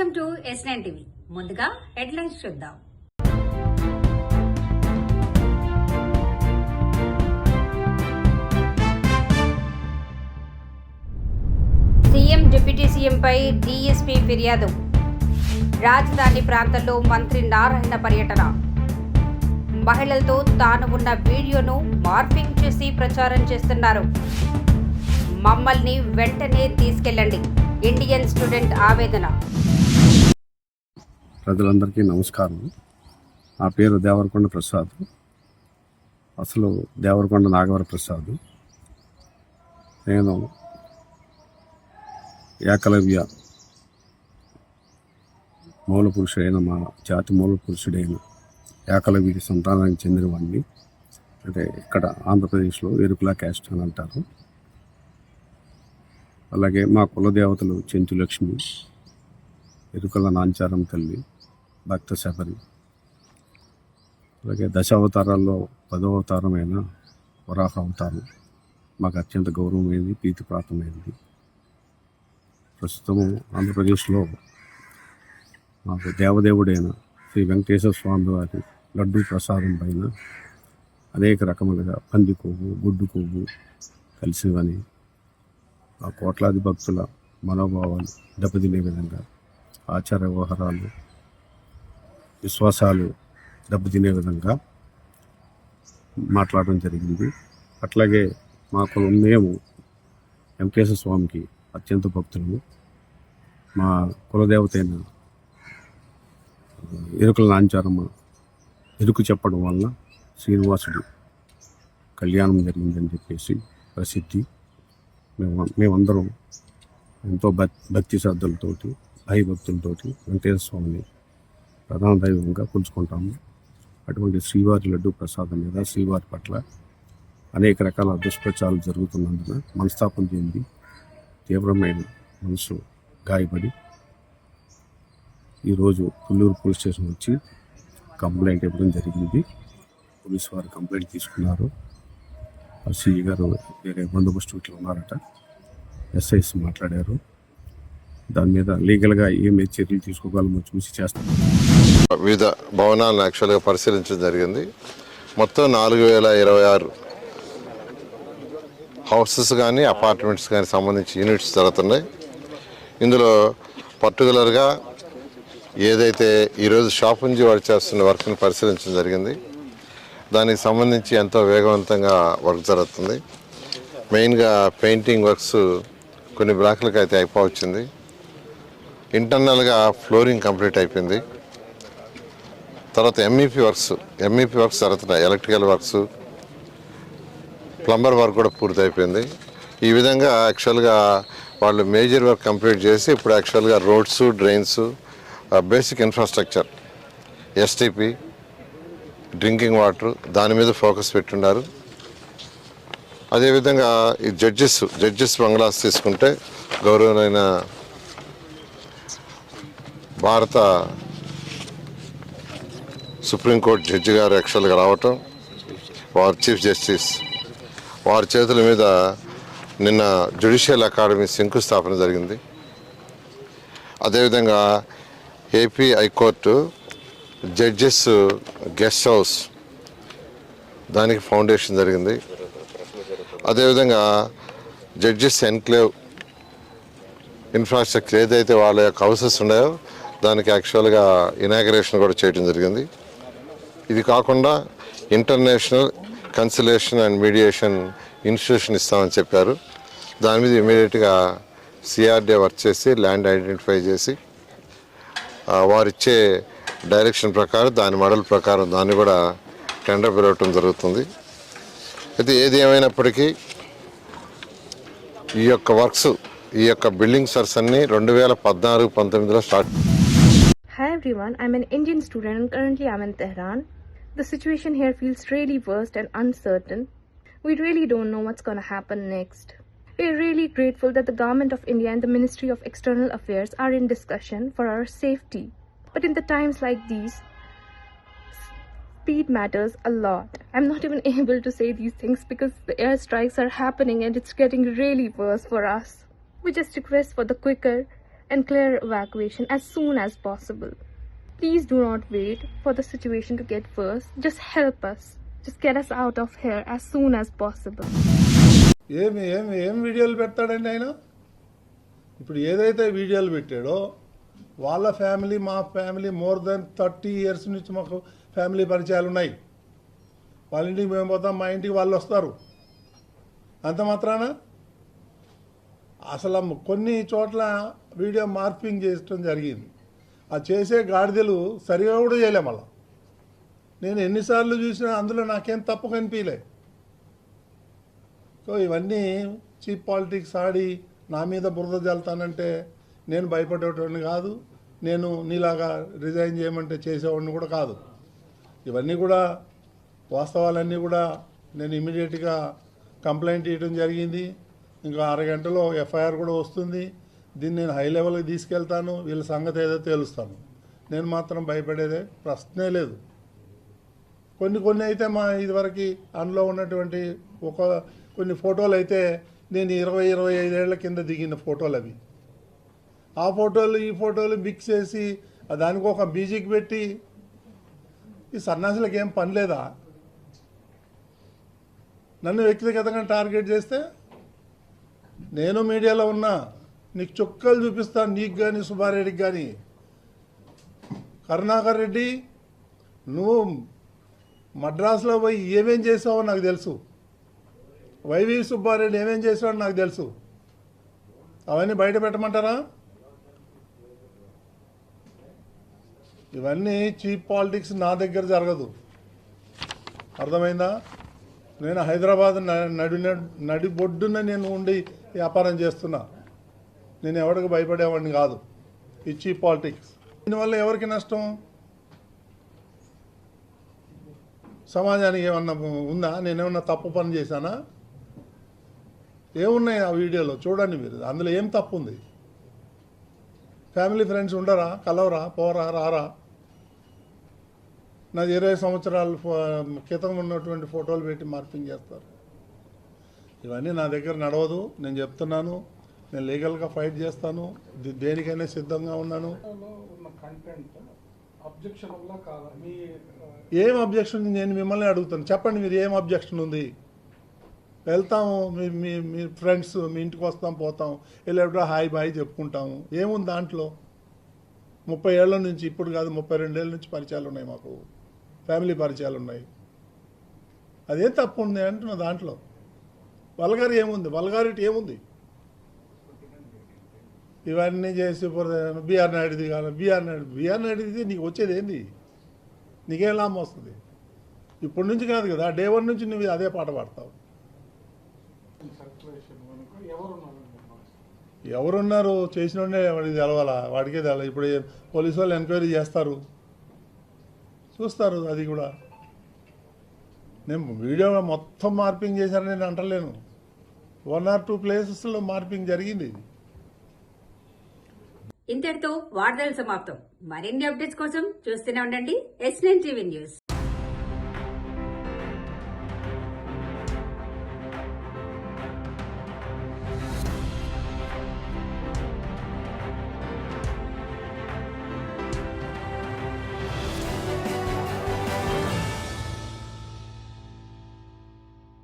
Welcome to S9 TV. ముందుగా headlines చూద్దాం. CM deputy సీఎంపై DSP ఫిర్యాదు. రాజధాని ప్రాంతంలో మంత్రి నారాయణ పర్యటన. మహిళలతో తాను ఉన్న వీడియోను మార్ఫింగ్ చేసి ప్రచారం చేస్తున్నారు. మమ్మల్ని వెంటనే తీసుకెళ్లండి. ఇండియన్ స్టూడెంట్ ఆవేదన. ప్రజలందరికీ నమస్కారం. నా పేరు దేవరకొండ ప్రసాద్. అసలు దేవరకొండ నాగవర ప్రసాద్. నేను ఏకలవ్య మూల పురుషుడైన మా జాతి మూల పురుషుడైన ఏకలవ్య సంతానానికి చెందినవాడిని. అంటే ఇక్కడ ఆంధ్రప్రదేశ్లో ఎరుకుల క్యాస్ట్ అని అంటారు. అలాగే మా కులదేవతలు చెంచులక్ష్మి, ఎరుకల నాంచారం తల్లి, భక్త శబరి, అలాగే దశావతారాల్లో 10వ అవతారమైన వరాహ అవతారం మాకు అత్యంత గౌరవమైనది, ప్రీతిప్రాతమైనది. ప్రస్తుతము ఆంధ్రప్రదేశ్లో మాకు దేవదేవుడైన శ్రీ వెంకటేశ్వర స్వామి వారి లడ్డూ ప్రసాదం పైన అనేక రకములుగా పంది కొవ్వు, గుడ్డు కొవ్వు కలిసివని ఆ కోట్లాది భక్తుల మనోభావాలు దెబ్బతినే విధంగా, ఆచార వ్యవహారాలు, విశ్వాసాలు దెబ్బతినే విధంగా మాట్లాడడం జరిగింది. అట్లాగే మేము వెంకటేశ్వర స్వామికి అత్యంత భక్తులము. మా కులదేవత అయిన ఎరుకల నాంచారమ్మ ఎరుకు చెప్పడం వలన శ్రీనివాసుడు కళ్యాణం జరిగిందని చెప్పేసి ప్రసిద్ధి. మేమందరం ఎంతో భక్తి శ్రద్ధలతోటి, భయభక్తులతోటి వెంకటేశ్వర స్వామిని ప్రధాన దైవంగా కొలుచుకుంటాము. అటువంటి శ్రీవారి లడ్డూ ప్రసాదం మీద శ్రీవారి పట్ల అనేక రకాల దుష్ప్రచారాలు జరుగుతున్నందున మనస్తాపం చెంది తీవ్రమైన మనసు గాయపడి ఈరోజు పుల్లూరు పోలీస్ స్టేషన్ వచ్చి కంప్లైంట్ ఇవ్వడం జరిగింది. పోలీసు వారు కంప్లైంట్ తీసుకున్నారు. సిఈ గారు వేరే బందోబస్తు ఇట్లా ఉన్నారట. ఎస్ఐస్ మాట్లాడారు. దాని మీద లీగల్గా ఏమే చర్యలు తీసుకోగలమో చూసి చేస్తాం. వివిధ భవనాలను యాక్చువల్గా పరిశీలించడం జరిగింది. మొత్తం 4026 హౌసెస్ కానీ అపార్ట్మెంట్స్ కానీ సంబంధించి యూనిట్స్ జరుగుతున్నాయి. ఇందులో పర్టికులర్గా ఏదైతే ఈరోజు షాప్ నుంచి వాడు చేస్తున్న వర్క్ని పరిశీలించడం జరిగింది. దానికి సంబంధించి ఎంతో వేగవంతంగా వర్క్ జరుగుతుంది. మెయిన్గా పెయింటింగ్ వర్క్స్ కొన్ని బ్లాక్లకు అయితే అయిపోవచ్చింది. ఇంటర్నల్గా ఫ్లోరింగ్ కంప్లీట్ అయిపోయింది. తర్వాత ఎంఈపీ వర్క్స్ జరుగుతున్నాయి. ఎలక్ట్రికల్ వర్క్స్, ప్లంబర్ వర్క్ కూడా పూర్తి అయిపోయింది. ఈ విధంగా యాక్చువల్గా వాళ్ళు మేజర్ వర్క్ కంప్లీట్ చేసి ఇప్పుడు యాక్చువల్గా roads, drains, basic infrastructure, STP, drinking water దాని మీద ఫోకస్ పెట్టున్నారు. అదేవిధంగా ఈ జడ్జెస్ బంగ్లాస్ తీసుకుంటే గౌరవమైన భారత సుప్రీంకోర్టు జడ్జి గారు యాక్చువల్గా రావటం, వారు చీఫ్ జస్టిస్ వారి చేతుల మీద నిన్న జ్యుడిషియల్ అకాడమీ శంకుస్థాపన జరిగింది. అదేవిధంగా AP high court judges guest house దానికి ఫౌండేషన్ జరిగింది. అదేవిధంగా జడ్జెస్ ఎన్క్లేవ్ ఇన్ఫ్రాస్ట్రక్చర్ ఏదైతే వాళ్ళ యొక్క హౌసెస్ ఉన్నాయో దానికి యాక్చువల్గా ఇనాగరేషన్ కూడా చేయడం జరిగింది. ఇది కాకుండా international cancellation and mediation institution ఇస్తామని చెప్పారు. దాని మీద ఇమీడియట్గా సిఆర్డీఏ వర్క్ చేసి ల్యాండ్ ఐడెంటిఫై చేసి వారిచ్చే డైరెక్షన్ ప్రకారం దాని మోడల్ ప్రకారం దాన్ని కూడా టెండర్ పిలవటం జరుగుతుంది. అయితే ఏది ఏమైనప్పటికీ ఈ యొక్క బిల్డింగ్ సర్స్ అన్ని 2014-19లో start. Hi everyone, I'm an Indian student and currently I'm in Tehran. The situation here feels really worst and uncertain. We really don't know what's going to happen next. We're really grateful that the Government of India and the Ministry of External Affairs are in discussion for our safety. But in the times like these, speed matters a lot. I'm not even able to say these things because the airstrikes are happening and it's getting really worse for us. We just request for the quicker and clear evacuation as soon as possible. Please do not wait for the situation to get worse. Just help us. Just get us out of here as soon as possible. ఏం వీడియోలు పెడతాడండి ఆయన? ఇప్పుడు ఏదైతే వీడియోలు పెట్టాడో వాళ్ళ family, మా family more than 30 years నుంచి మాకు ఫ్యామిలీ పరిచయాలు ఉన్నాయి. వాళ్ళ ఇంటికి మేము పోతాం, మా ఇంటికి వాళ్ళు వస్తారు. అంత మాత్రాన అసలు కొన్ని చోట్ల వీడియో మార్పింగ్ చేయడం జరిగింది. ఆ చేసే గాడిదలు సరిగా కూడా చేయలే. మళ్ళా నేను ఎన్నిసార్లు చూసినా అందులో నాకేం తప్పు కనిపించలే. సో ఇవన్నీ చీప్ పాలిటిక్స్ ఆడి నా మీద బురద జల్తానంటే నేను భయపడేటోడిని కాదు. నేను నీలాగా రిజైన్ చేయమంటే చేసేవాడిని కూడా కాదు. ఇవన్నీ కూడా వాస్తవాలన్నీ కూడా నేను ఇమీడియట్గా కంప్లైంట్ ఇవ్వడం జరిగింది. ఇంకా అరగంటలో ఎఫ్ఐఆర్ కూడా వస్తుంది. దీన్ని నేను హై లెవెల్కి తీసుకెళ్తాను. వీళ్ళ సంగతి ఏదో తేలుస్తాను. నేను మాత్రం భయపడేదే ప్రశ్నే లేదు. కొన్ని అయితే మా ఇదివరకు అందులో ఉన్నటువంటి కొన్ని ఫోటోలు అయితే నేను 20-25 ఏళ్ల కింద దిగిన ఫోటోలు అవి. ఆ ఫోటోలు ఈ ఫోటోలు మిక్స్ చేసి దానికి ఒక మ్యూజిక్ పెట్టి ఈ సన్యాసులకు ఏం పని లేదా? నన్ను వ్యక్తిగతంగా టార్గెట్ చేస్తే నేను మీడియాలో ఉన్నా, నీకు చుక్కలు చూపిస్తాను. నీకు కానీ సుబ్బారెడ్డికి కానీ. కరుణాకర్ రెడ్డి, నువ్వు మద్రాసులో పోయి ఏమేం చేసావో నాకు తెలుసు. వైవి సుబ్బారెడ్డి ఏమేం చేసావో నాకు తెలుసు. అవన్నీ బయట పెట్టమంటారా? ఇవన్నీ చీప్ పాలిటిక్స్ నా దగ్గర జరగదు. అర్థమైందా? నేను హైదరాబాద్ నడిబొడ్డున నేను ఉండి వ్యాపారం చేస్తున్నా. నేను ఎవరికి భయపడేవాడిని కాదు. ఈ చీప్ పాలిటిక్స్ దీనివల్ల ఎవరికి నష్టం? సమాజానికి ఏమన్నా ఉందా? నేనేమన్నా తప్పు పని చేశానా? ఏమున్నాయి ఆ వీడియోలో చూడండి మీరు. అందులో ఏం తప్పు ఉంది? ఫ్యామిలీ ఫ్రెండ్స్ ఉండరా? కలవరా? పోరా? రారా? నాది 20 సంవత్సరాల క్రితం ఉన్నటువంటి ఫోటోలు పెట్టి మార్పింగ్ చేస్తారు. ఇవన్నీ నా దగ్గర నడవదు. నేను చెప్తున్నాను, నేను లీగల్గా ఫైట్ చేస్తాను. దేనికైనా సిద్ధంగా ఉన్నాను. ఏం అబ్జెక్షన్? నేను మిమ్మల్ని అడుగుతాను, చెప్పండి మీరు ఏం అబ్జెక్షన్ ఉంది? వెళ్తాము, మీ ఫ్రెండ్స్ మీ ఇంటికి వస్తాం, పోతాం, వెళ్ళేటప్పుడు హాయ్ బాయ్ చెప్పుకుంటాము. ఏముంది దాంట్లో? 30 ఏళ్ల నుంచి, ఇప్పుడు కాదు 32 ఏళ్ళ నుంచి పరిచయాలు ఉన్నాయి మాకు. ఫ్యామిలీ పరిచయాలు ఉన్నాయి. అదేం తప్పు ఉంది అంటున్నా దాంట్లో. వల్గారి ఏముంది? వల్గారిటీ ఏముంది? ఇవన్నీ చేసి బీఆర్ నాయుడుది కాదు. బీఆర్ నాయుడుది నీకు వచ్చేది ఏంది? నీకేం లాభం వస్తుంది? ఇప్పటి నుంచి కాదు కదా, డే 1 నుంచి నువ్వు అదే పాట పాడతావు. ఎవరున్నారు? చేసినోడే వాడికి తెలవాలా? వాడికే తెలవాలి. ఇప్పుడు పోలీసు వాళ్ళు ఎంక్వైరీ చేస్తారు, చూస్తారు. అది కూడా నేను వీడియో మొత్తం మార్పింగ్ చేశారని నేను అంటలేను. 1 or 2 ప్లేసెస్లో మార్పింగ్ జరిగింది. ఇంతటితో వార్తలు సమాప్తం. మరిన్ని అప్డేట్స్ కోసం చూస్తూనే ఉండండి S9 TV న్యూస్.